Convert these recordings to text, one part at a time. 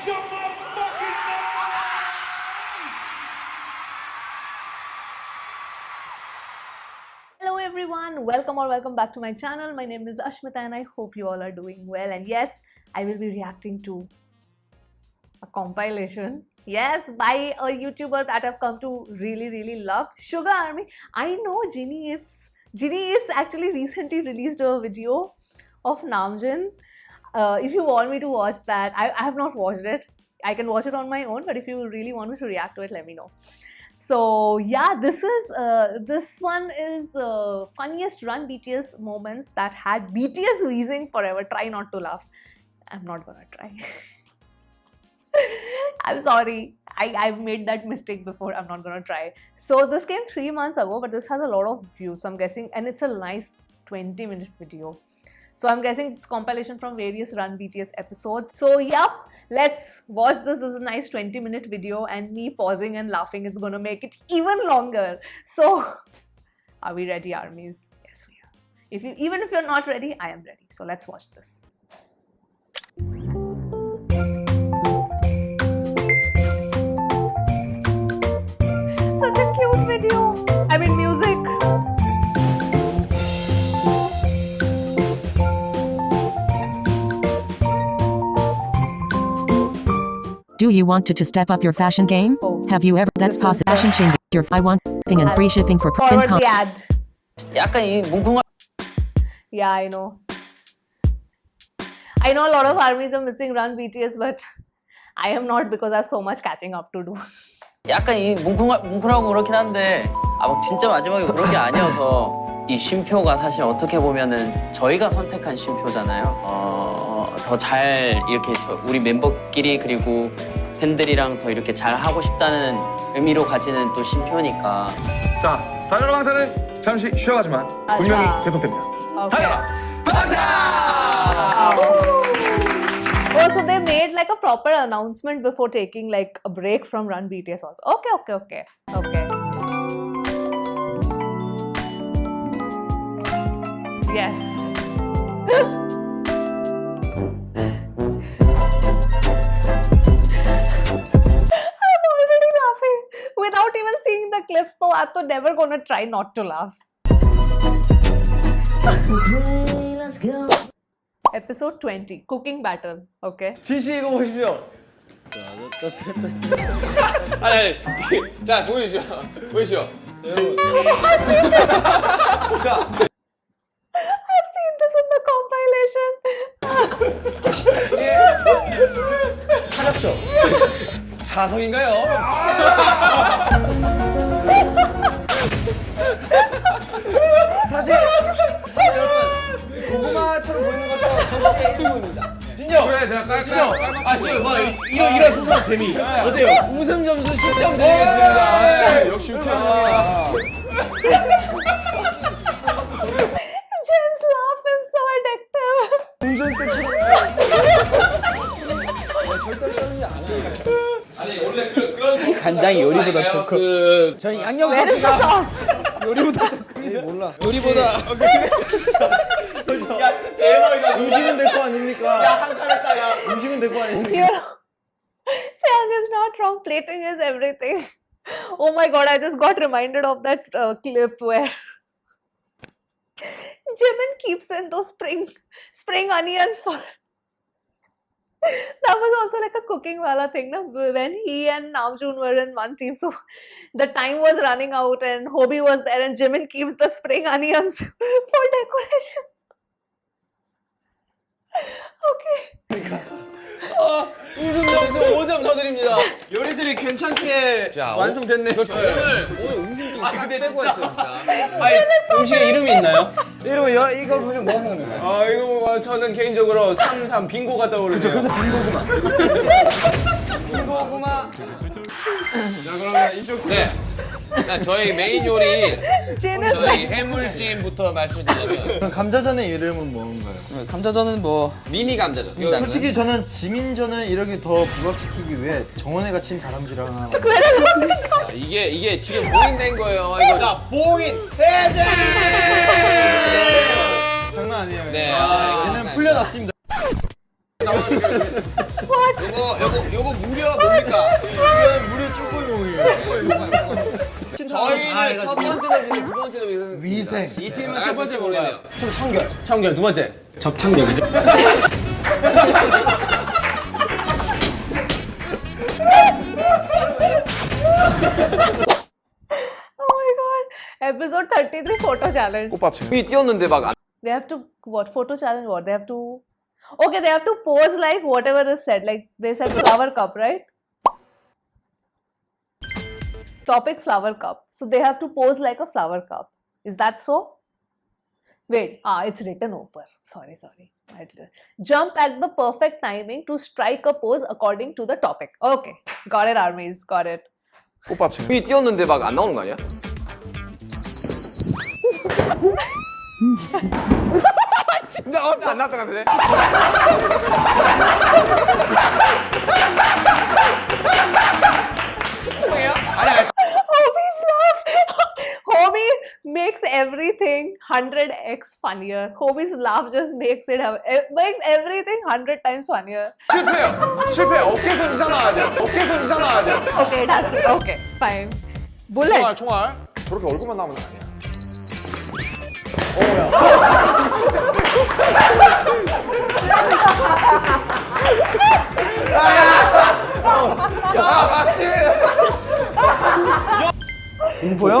some motherfucking Hello everyone, welcome back to my channel. My name is Ashmita and I hope you all are doing well. And yes, I will be reacting to a compilation. Yes, by a YouTuber that I've come to really love, Sugar Army. I know Ginny Eats actually recently released a video of Namjoon. If you want me to watch that, I have not watched it. I can watch it on my own, but if you really want me to react to it, let me know. So yeah, this one is funniest Run BTS moments that had BTS wheezing forever. Try not to laugh. I'm not gonna try. I'm sorry. I've made that mistake before. I'm not gonna try. So this came 3 months ago, but this has a lot of views. So I'm guessing, and it's a nice 20-minute video. So I'm guessing it's compilation from various Run BTS episodes. So yep, let's watch this. This is a nice 20-minute video and me pausing and laughing is gonna make it even longer. So are we ready, armies? Yes, we are. Even if you're not ready, I am ready. So let's watch this. Such a cute video. I mean, music. Do you want to step up your fashion game? Oh. Have you ever? That's possible. Fashion change. I want shipping and free shipping for Forward the ad. 약간 이 뭉퉁한 Yeah, I know. I know a lot of armies are missing Run BTS, but I am not because I have so much catching up to do. 약간 이 뭉클하고 그렇긴 한데 막 진짜 마지막에 그런 게 아니어서 이 쉼표가 사실 어떻게 보면은 저희가 선택한 쉼표잖아요. 더 잘 이렇게 우리 멤버끼리 그리고 팬들이랑 더 이렇게 잘 하고 싶다는 의미로 가지는 또 쉼표니까. 자, 달려라 방탄은 잠시 쉬어가지만 분명히 계속됩니다. 달려라 방탄! Oh, so they made like a proper announcement before taking like a break from Run BTS also. Okay. Yes. I'm already laughing without even seeing the clips, so I'm never gonna try not to laugh. Episode 20, Cooking Battle. Okay. 지시 이거 보십시오. 아니, 자 보여주시오. 보여주시오. 여러분. 자, I've seen this in the compilation. 차렸죠. 자성인가요? 사실 여러분 고구마처럼 보이는 것도 정치의 일부입니다. 진영. 그래, 내가 깔 진영. 아, 지금 막 이런 소소한 재미. 어때요? 웃음 점수 10점 드리겠습니다. 역시 유쾌하다. Jen's laugh is so addictive. 운전대처럼. 절대 싸우지 않아요. 아니, 원래 그런 간장이 요리보다 더 커. 저희 양념 Where is the sauce? 요리보다 더 크요. 몰라. 요리보다. 야, 대박이다. 음식은 될 거 아닙니까? 야, 한 칸 했다, 야. 음식은 될 거 아닙니까? You know, Seong is not wrong. Plating is everything. Oh my god, I just got reminded of that clip where Jimin keeps in those spring onions for. That was also like a cooking wala thing, na? When he and Namjoon were in one team. So the time was running out and Hobie was there and Jimin keeps the spring onions for decoration. Okay. 웃음 점수 5점 더 드립니다. 요리들이 괜찮게 완성됐네요. 오늘 웃음 좀 되게 빼고 왔어요, 진짜. 아니, 음식에 이름이 있나요? 이름은 이거 보면 뭐가 생각나요? 이거 뭐 저는 개인적으로 33 빙고가 떠오르네요. 그래서 빙고구마. 빙고구마. 자, 그러면 이쪽 팀. 네. 저희 메인 요리 Jin is 저희 like, 해물찜부터 말씀드리자면 감자전의 이름은 뭔가요? 감자전은 뭐 미니 감자전. 솔직히 저는 지민전을 이렇게 더 부각시키기 위해 정원에 갇힌 다람쥐랑 이게 지금 봉인된 거예요. 이거 자, 봉인 해제! 장난 아니에요. 네. 얘는 풀려났습니다. what? 요거 무려 뭡니까? 물이 쭈꾸미용이에요. 저희는 첫 번째는 무슨 두 번째는 위생. 이 팀은 첫 번째 뭐예요? 청결 두 번째. Oh my god. Episode 33 photo challenge. 꽃받침. 이 뛰었는데 막 They have to what photo challenge? What they have to? Okay, they have to pose like whatever is said. Like they said flower cup, right? Topic flower cup. So they have to pose like a flower cup. Is that so? Wait, it's written over. Sorry. I did- Jump at the perfect timing to strike a pose according to the topic. Okay, got it, armies. Got it. 꽃받침. 이 뛰었는데 막 안 나오는 거 아니야? 안 나왔던 것 같은데? Hobie's laugh. Hobie makes everything 100x funnier. Hobie's laugh just makes everything 100 times funnier. 실패. 어깨에서 이사 나와야 돼. Okay, it has to. Okay, fine. Bullet. 총알. 저렇게 얼굴만 나오는 거 아니야?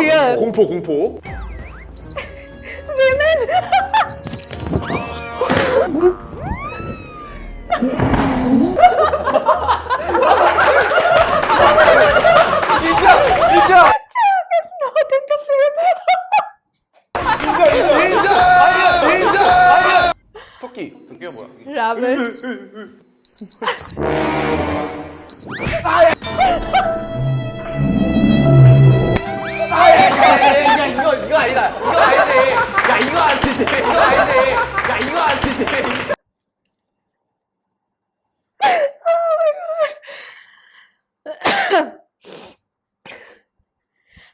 Fear. 공포. Women. Jack is not in the frame. 토끼가 뭐야? Rabbit. 이거 아니다. 이거 아니지. 야, 이거 아니지.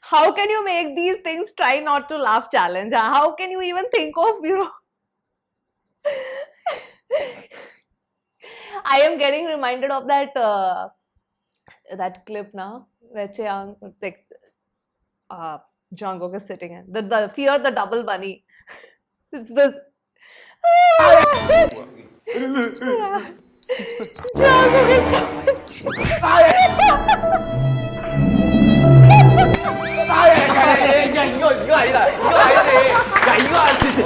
How can you make these things try not to laugh challenge? Huh? How can you even think of, I am getting reminded of that that clip now where Jungkook is sitting in the fear the double bunny. It's this. Jungkook is so pissed. 이거 아니다. 야, 이거 아니지.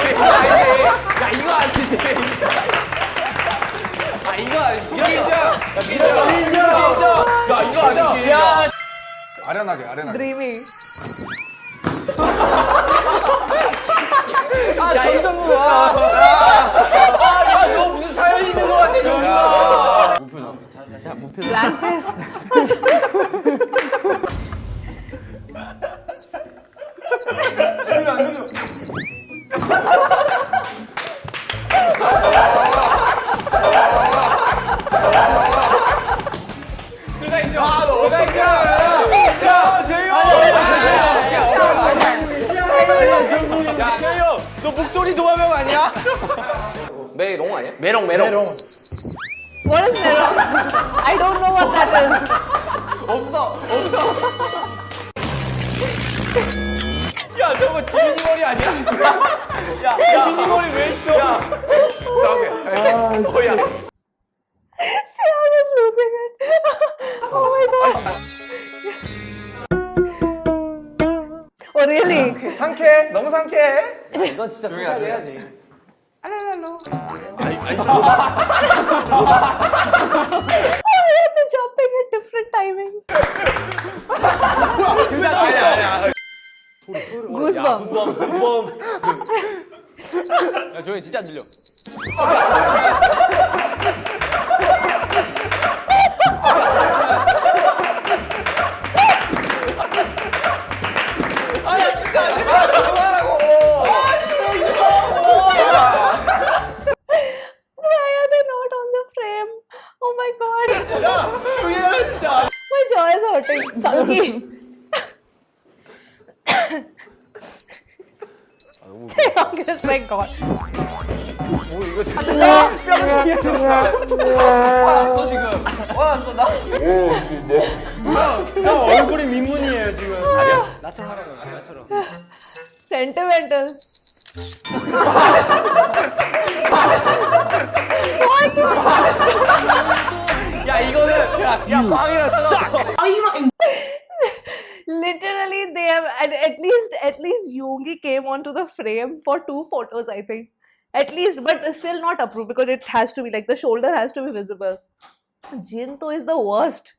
아련하게. Dreamy. 정정구 와. 너 무슨 사연이 있는 것 같아, 정구가. Blackface. 너 목도리 도마뱀 아니야? 메롱 아니야? 메롱. What is Meron? I don't know what that is. 없어. 야, 저거 지민이 머리 아니야? 야, 지민이 머리 왜 있어? 야, 뭐야? Chiang is losing it. Oh my god. Oh really? 상쾌해. 너무 상쾌해. 이건 진짜 솔직하게 해야지. Oh, we have to jumping at different timings. 아니야. Goosebumps. 야, 저기 진짜 안 들려. Why are they not on the frame? Oh my god. My jaw is hurting. Sulky. Chiang is my god. 너 지금. 화났어 나. 형 얼굴이 민문이에요 지금. 나처럼 하라고 나처럼. Sentimental. 야 이거는 야 빵이랑 상관없어. Literally, they have at least Yoongi came onto the frame for 2 photos, I think. At least, but still not approved because it has to be like the shoulder has to be visible. Jinto is the worst.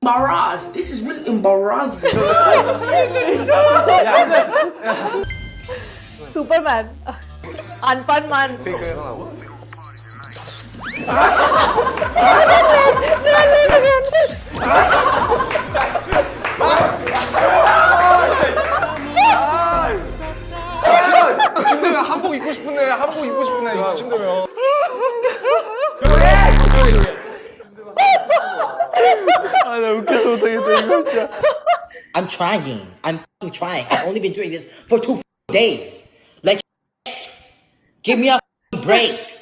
Embarrassed. This is really embarrassing. Superman. Anpan Man. 침대면 한복 입고 싶은데 한복 입고 싶은데 침대면. 아나 웃겨서 못하겠다 이거 진짜. I'm trying. I'm f***ing trying. I've only been doing this for 2 days. Like, give me a f***ing break.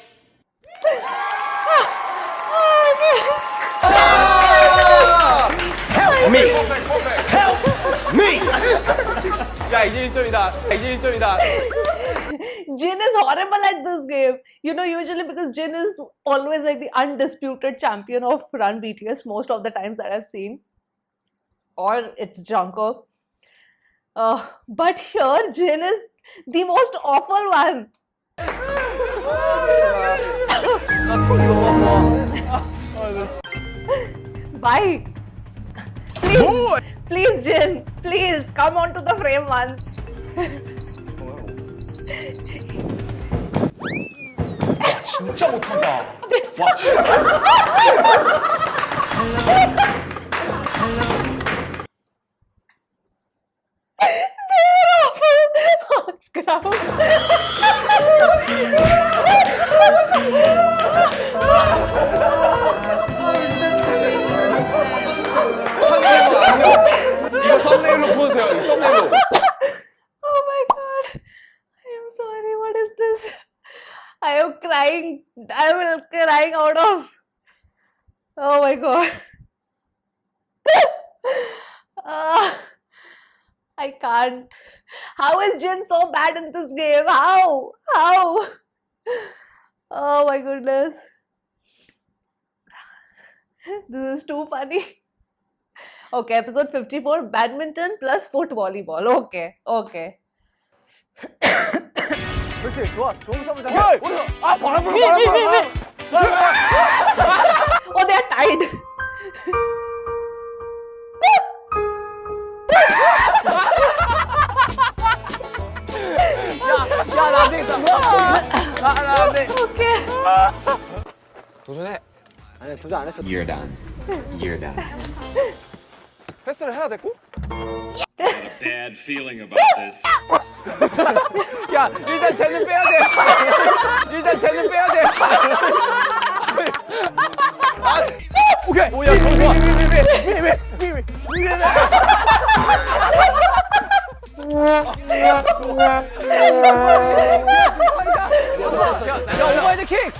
야 이제 1점이다. 이제 1점이다. Jin is horrible at this game. You know, usually because Jin is always like the undisputed champion of Run BTS most of the times that I've seen. Or it's Jungkook. But here, Jin is the most awful one. Bye. Please, please, Jin. Please come onto the frame once. 진짜 못한다. This 이거 썸네일로 보세요. 이거 썸네일로. Oh my god. I am sorry. What is this? I am crying. I am crying out of. Oh my god. I can't. How is Jin so bad in this game? How? How? Oh my goodness. This is too funny. Okay, episode 54, badminton plus foot volleyball. Okay, okay. 그렇지 좋아. 좋은 서브 잘해. 아 바람 불어. Oh, they are tied. 야나 안 되겠다. 나안 돼. Okay. 도전해. 아니 도전 안 했어. You're done. You're done. 패스를 해야 됐고. Bad feeling about this. 야 일단 쟤는 빼야 돼. 일단 쟤는 빼야 돼. 오케이. 오야 좋아. 야 오버헤드 킥.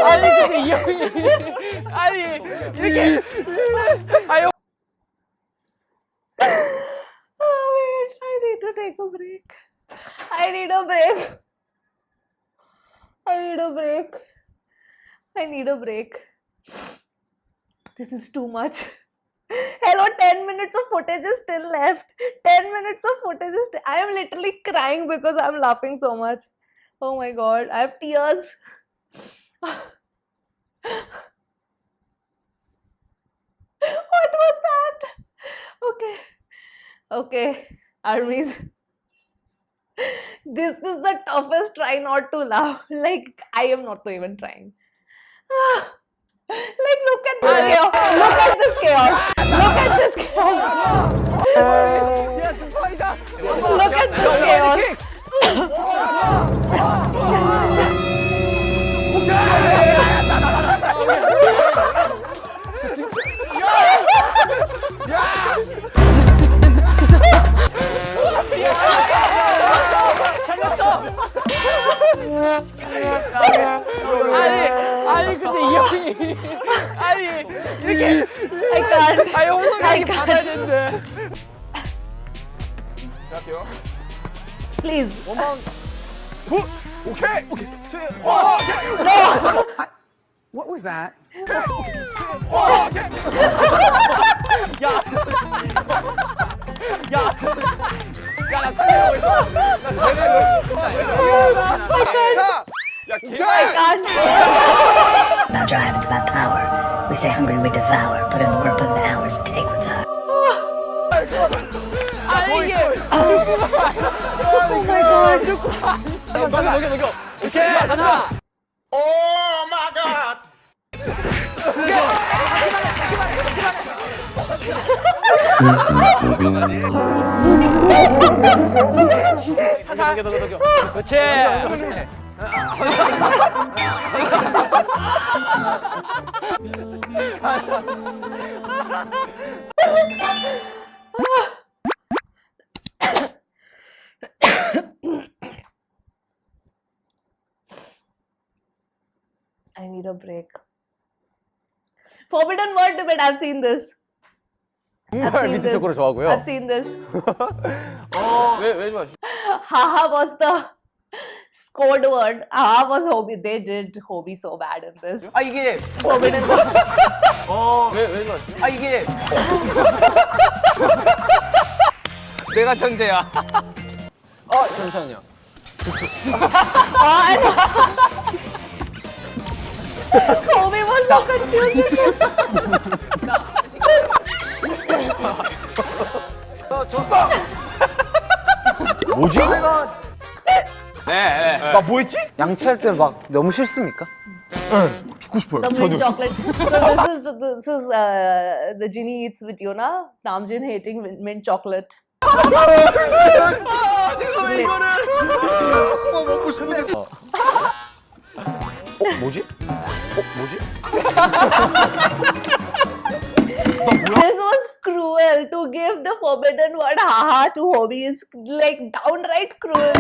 아니 근데 이 형이 아니 이렇게 아유. Oh, wait, I need to take a break. I need a break. I need a break. I need a break. This is too much. Hello, 10 minutes of footage is still left. 10 minutes of footage is I am literally crying because I'm laughing so much. Oh my god, I have tears. What was that? Okay. Okay, armies. This is the toughest try not to laugh. Like, I am not even trying. Like, look at this chaos. Look at this chaos. Look at this chaos. Look at this chaos. 아니 근데 이 형이 아니 이렇게 I can't. 아니 홍성이 I 형이 can't. 받아야 되는데. 할게요. Please. 오케이. What was that? 야나 살려고 했어. I can't. About drive, it's about power. We stay hungry, we devour. Put in the work, put in the hours, take what's ours. 아니 이게. Oh my god. 녹여. 오케이 가자. 녹여. 그렇지. I need a break. Forbidden word debate. I've seen this. I've seen this. 좋아하고요. I've seen this. 왜 좋아하시? Haha was the scored word. Haha was Hobie. They did Hobie so bad in this. 아 이게 Forbidden word. 왜 좋아하시? 아 이게 내가 천재야. 잠시만요. Hobie was so confused with this. 뭐지? 네. 나 뭐했지? 양치할 때 막 너무 싫습니까? 죽고 싶어요. The mint chocolate. So this is the genie eats with you, na? Namjoon hating mint chocolate. 왜 이거를? 초코만 먹고 싶은데. 뭐지? 뭐지? This was cruel to give the forbidden word haha to Hobie is like downright cruel.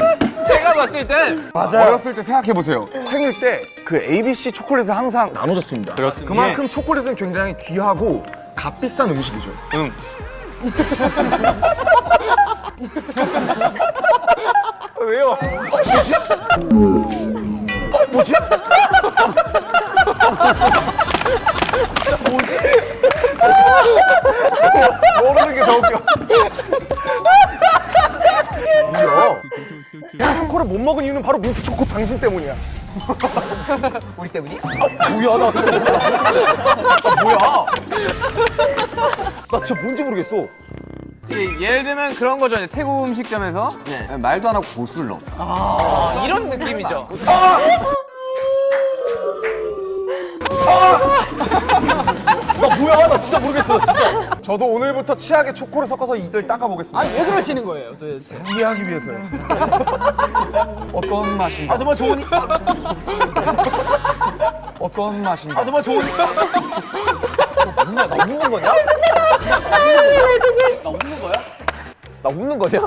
제가 봤을 땐 어렸을 때 생각해 보세요. 생일 때 그 ABC 초콜릿을 항상 나눠줬습니다. 그렇습니다. 그만큼 초콜릿은 굉장히 귀하고 값비싼 음식이죠. 왜요? 뭐지? 모르는 게 더 웃겨. 뭐야? 이 초코를 못 먹은 이유는 바로 민트 초코 당신 때문이야. 우리 때문이? 뭐야 나 진짜 뭐야? 나 진짜 뭔지 모르겠어. 예를 들면 그런 거죠. 태국 음식점에서 말도 안 하고 고수를 넣어. 이런 느낌이죠. 나 뭐야 나 진짜 모르겠어 진짜. 저도 오늘부터 치약에 초코를 섞어서 이들 닦아보겠습니다. 아니 왜 그러시는 거예요? 도대체? 이해하기 위해서요. 어떤 맛인가? 정말 좋으니까. 어떤 맛인가? 정말 좋으니까. 나 웃는 거냐? 나 웃는 거야? 나 웃는 거냐?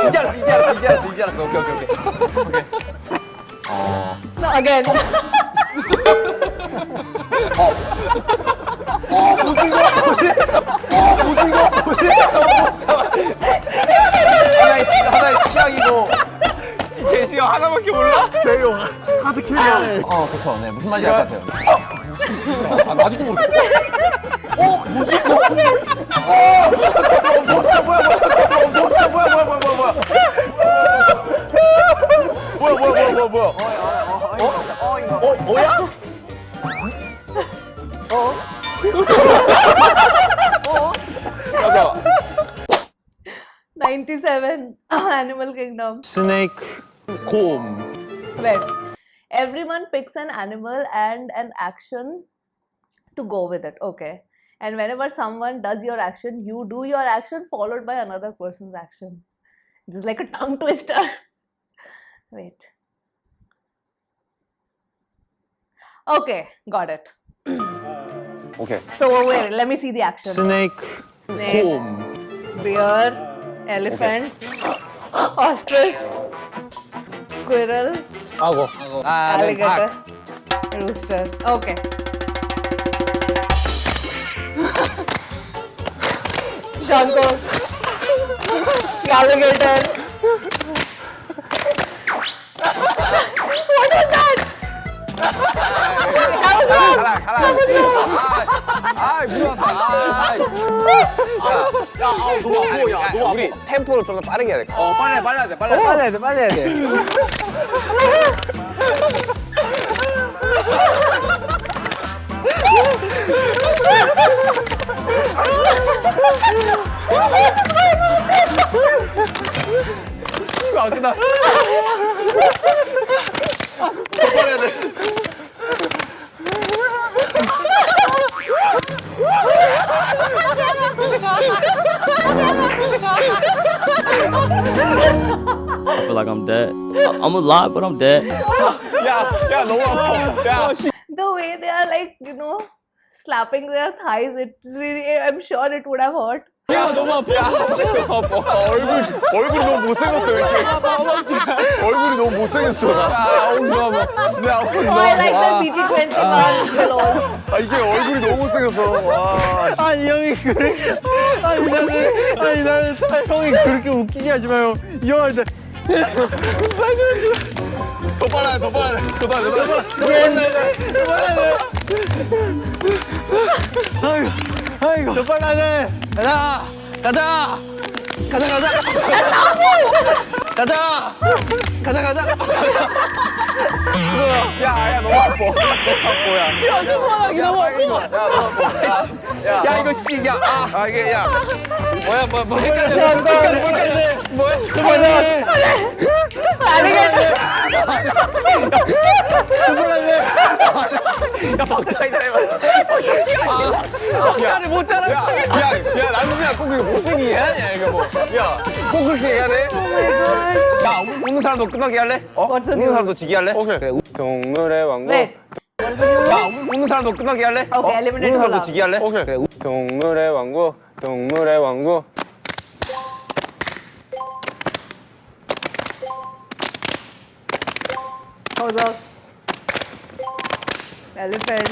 이제 알았어. 오케이. No, again. 하나의 취향이고. 제시어 하나밖에 몰라? 제요 하드 캐리어. 그렇죠. 네, 무슨 말인지 알 것 같아요. 나 아직도 모르겠어. 뭐지? 뭐야? 뭐야? 97 Animal Kingdom. 스네이크 곰. Wait. Everyone picks an animal and an action to go with it. Okay. And whenever someone does your action, you do your action followed by another person's action. This is like a tongue twister. Wait. Okay, got it. 오케이. So wait, let me see the action. 스네이크, Snake, 곰, bear, elephant, ostrich, squirrel, 악어. alligator, rooster. Okay. Sean goes. Alligator. What was that? That was wrong. That was wrong. 아이 무서웠다. 야, 너무 아파. 야, 너무 우리 템포를 좀 더 빠르게 해야 돼. 빨리 해야 돼. 빨리 해야 돼. 안 끝나. 더 빨아야 돼. I feel like I'm dead. I'm alive, but I'm dead. 야, 너무 아파. 야, The way they are like, you know, slapping their thighs, it's really, I'm sure it would have hurt. 너무 아파. 얼굴이 너무 못생겼어. 이렇게. 얼굴이 너무 못생겼어. Oh, I like the BT21 clothes. 아 이게 얼굴이 너무 못생겼어. 와. 아니 형이 나는 형이 그렇게 웃기게 하지 마요. 이 형할 때. 더 빨아야 돼. 더 빨아야 돼. 아이고. 더 빨리 해. 가자! 야, 너무 아파. 너무 아파. 야, 이거 씨, 야, 이게 야. 뭐 헷갈려. 박자를 못 따라. 야, 남준아, 꼭 이거 못생기게 해야 되냐, 이거 뭐. 야, 꼭 그렇게 해야 돼? 야, 웃는 사람도 끝나게 할래? What's the 웃는 new? 사람도 지게 할래? 오케이. 그래, 동물의 왕국. Wait. What's the new? 야, 웃는 사람도 끝나게 할래? Okay, eliminate 웃는 사람도 Gulab. 지게 할래? 오케이. 그래, 동물의 왕국, 동물의 왕국. How's up? Elephant,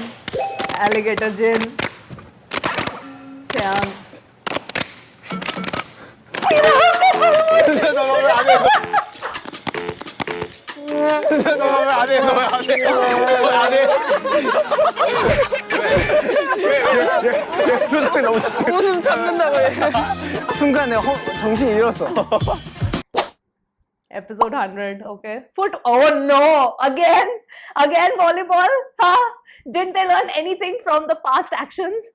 alligator gin. Damn. 근데 너왜안 해? 근데 너왜안 해? 너왜안 해? 너왜안 해? 표정이 너무 쉽게. 웃음 참는다고 해. 순간 내가 정신이 잃었어. Episode 100, okay. Oh no! Again volleyball? Huh? Didn't they learn anything from the past actions?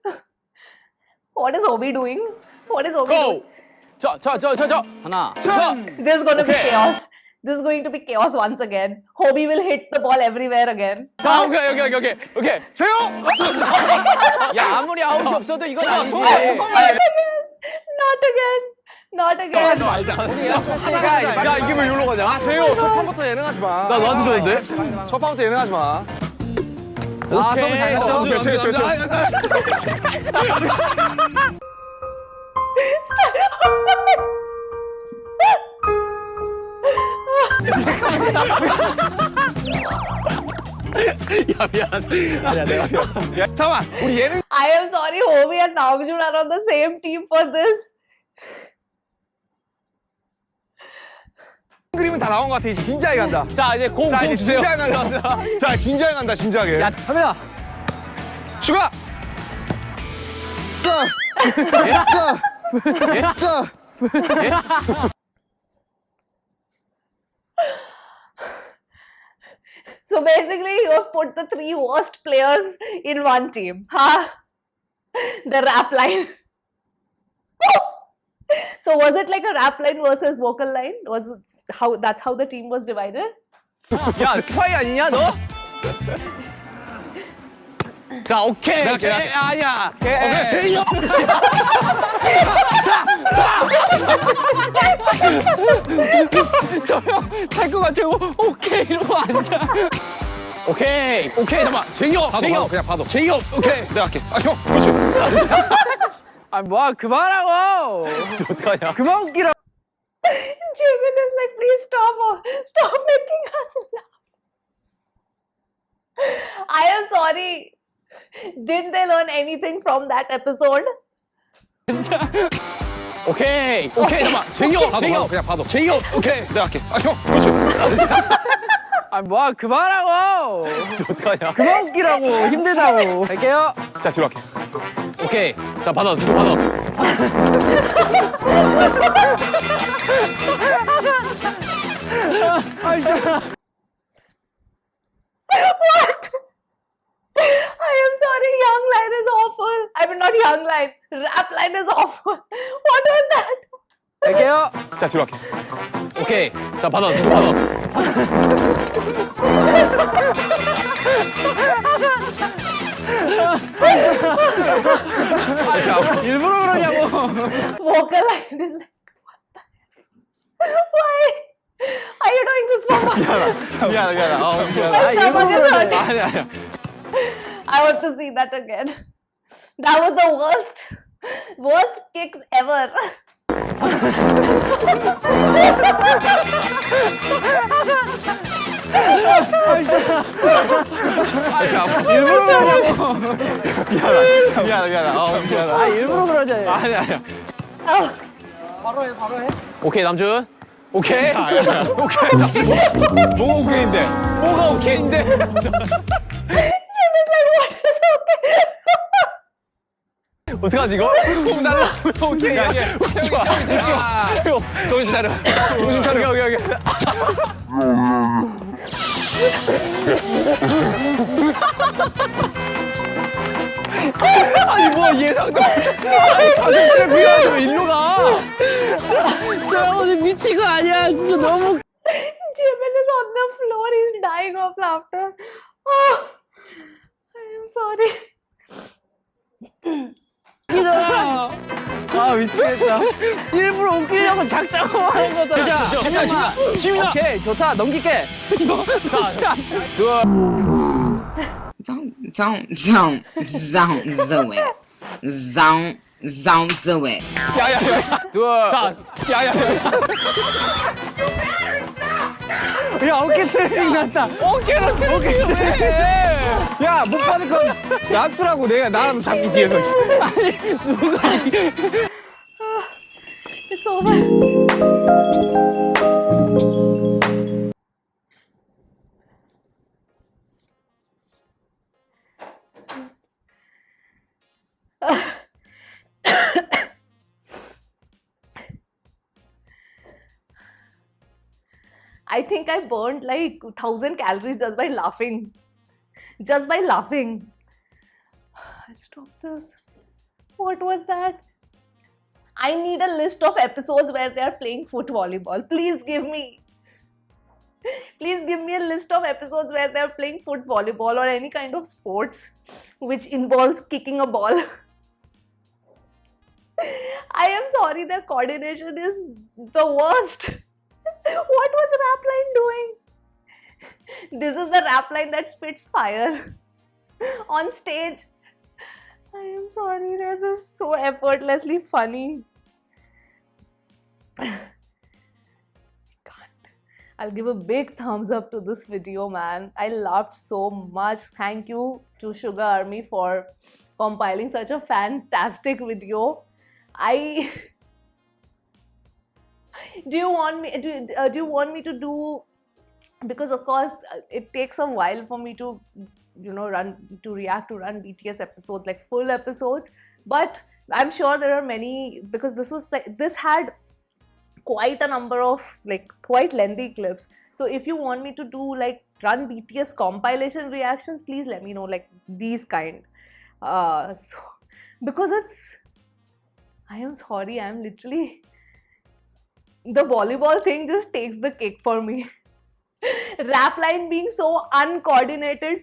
What is Obi doing? What is Obi doing? 저. 하나. This is going to be chaos. This is going to be chaos once again. Hobie will hit the ball everywhere again. 자, 오케이. 재용! 야, 아무리 아웃이 없어도 이건 아니지. Not again. 야, 이게 왜 여기로 가냐? 재용, 첫 판부터 예능하지 마. 나 너한테 줬는데? 첫 판부터 예능하지 마. 오케이. 잠깐만, 우리 예능 I am sorry, Hobie and Namjoon are on the same team for this. 그림은 다 나온 것 같아. 이제 진지하게 간다. 자, 이제 공 자, 이제 주세요. 진지하게 간다. 자, 진지하게 간다. 진지하게. 야, 카메라. 슈가. So basically, you have put the three worst players in one team. Huh? The rap line. So was it like a rap line versus vocal line? Was it how that's how the team was divided? 야, 스파이 아니냐, 너? 자, 오케이. 아니야. 그래, 제이 형. 저 형, 잘 것 같아요. 오케이, 이러고 앉아. 오케이 잠깐만 제이홉 그냥 봐도 제이홉 오케이 내가 할게 형 그렇지 아 뭐야 그만하고. 어떡하냐 그만 웃기라. Jimin is like, please stop making us laugh. I am sorry. Didn't they learn anything from that episode? 오케이 잠깐만 제이홉 그냥 봐도 제이홉 오케이 내가 할게 형 그렇지 아 뭐야 그만하고. 어떡하냐 그만 웃기라고. 힘들다고. 갈게요. 자 뒤로 할게 오케이 자 받아 아 진짜. What? I am sorry, young line is awful. I mean, not young line. Rap line is awful. What was that? 갈게요. 자 뒤로 할게 오케이 자 받아 일부러 그러냐고. Vocal line is like, what the F? Why? Are you doing this for fun? 미안해 My stomach is hurting. 아니야 I want to see that again. That was the worst kicks ever. 일부러 그러냐고. 미안해 아 일부러 그러잖아요. 아니야 Oh, 오케이 남준 오케이 뭐가 오케이인데 뭐가 오케이인데 Jim is like, what is okay? 어떡하지 이거? 날라 오케이 웃지 마 정신 차려 여기 아니 뭐 예상도 가슴살 비워서 일로 가 저 오늘 미친 거 아니야. 진짜 너무. Jimin is on the floor. He's dying of laughter. Oh, I am sorry. 웃기잖아. 아 미치겠다. 일부러 웃기려고 작정하고 하는 거잖아. 자, 지민아. 오케이 좋다. 넘길게. 자, Don't do it. Don't do it. 야 어깨 트레이닝 났다. 어깨로 트레이닝 야못 받을 건 놔두라고 내가 나라도 잡기 뒤에서 It's over. I think I burned like 1,000 calories just by laughing. Just by laughing. I'll stop this. What was that? I need a list of episodes where they are playing foot volleyball. Please give me. Please give me a list of episodes where they are playing foot volleyball or any kind of sports which involves kicking a ball. I am sorry, their coordination is the worst. What was Rapline doing? This is the Rapline that spits fire on stage. I am sorry, that is so effortlessly funny. I'll give a big thumbs up to this video, man. I laughed so much. Thank you to Sugar Army for compiling such a fantastic video. Do you want me to do, because of course it takes a while for me to run BTS episodes, like full episodes, but I'm sure there are many, because this had quite a number of quite lengthy clips. So if you want me to do run BTS compilation reactions, please let me know, these kind. So because I am sorry, I'm literally, the volleyball thing just takes the cake for me. Rapline being so uncoordinated,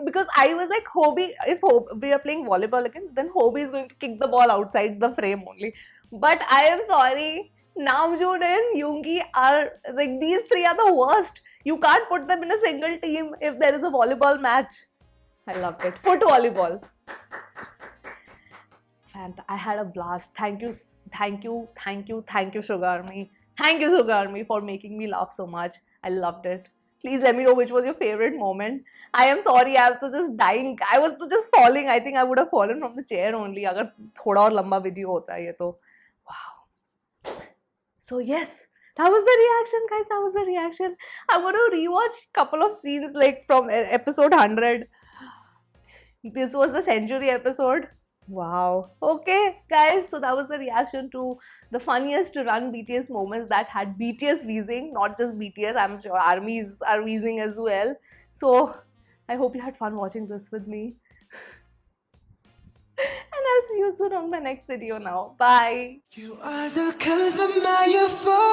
because I was like, Hobie, if we are playing volleyball again, then Hobie is going to kick the ball outside the frame only. But I am sorry, Namjoon and Yoongi are these three are the worst. You can't put them in a single team if there is a volleyball match. I loved it. Foot volleyball. I had a blast. Thank you, Sugar Army. Thank you, Sugar Army, for making me laugh so much. I loved it. Please let me know which was your favorite moment. I am sorry, I was just dying. I was just falling. I think I would have fallen from the chair only. Agar thoda aur lamba video hota ye to. Wow. So yes, that was the reaction, guys. That was the reaction. I'm going to rewatch couple of scenes like from episode 100. This was the century episode. Wow. Okay, guys. So that was the reaction to the funniest run BTS moments that had BTS wheezing, not just BTS. I'm sure armies are wheezing as well. So I hope you had fun watching this with me. And I'll see you soon on my next video now. Bye. You are the cause of my euphoria.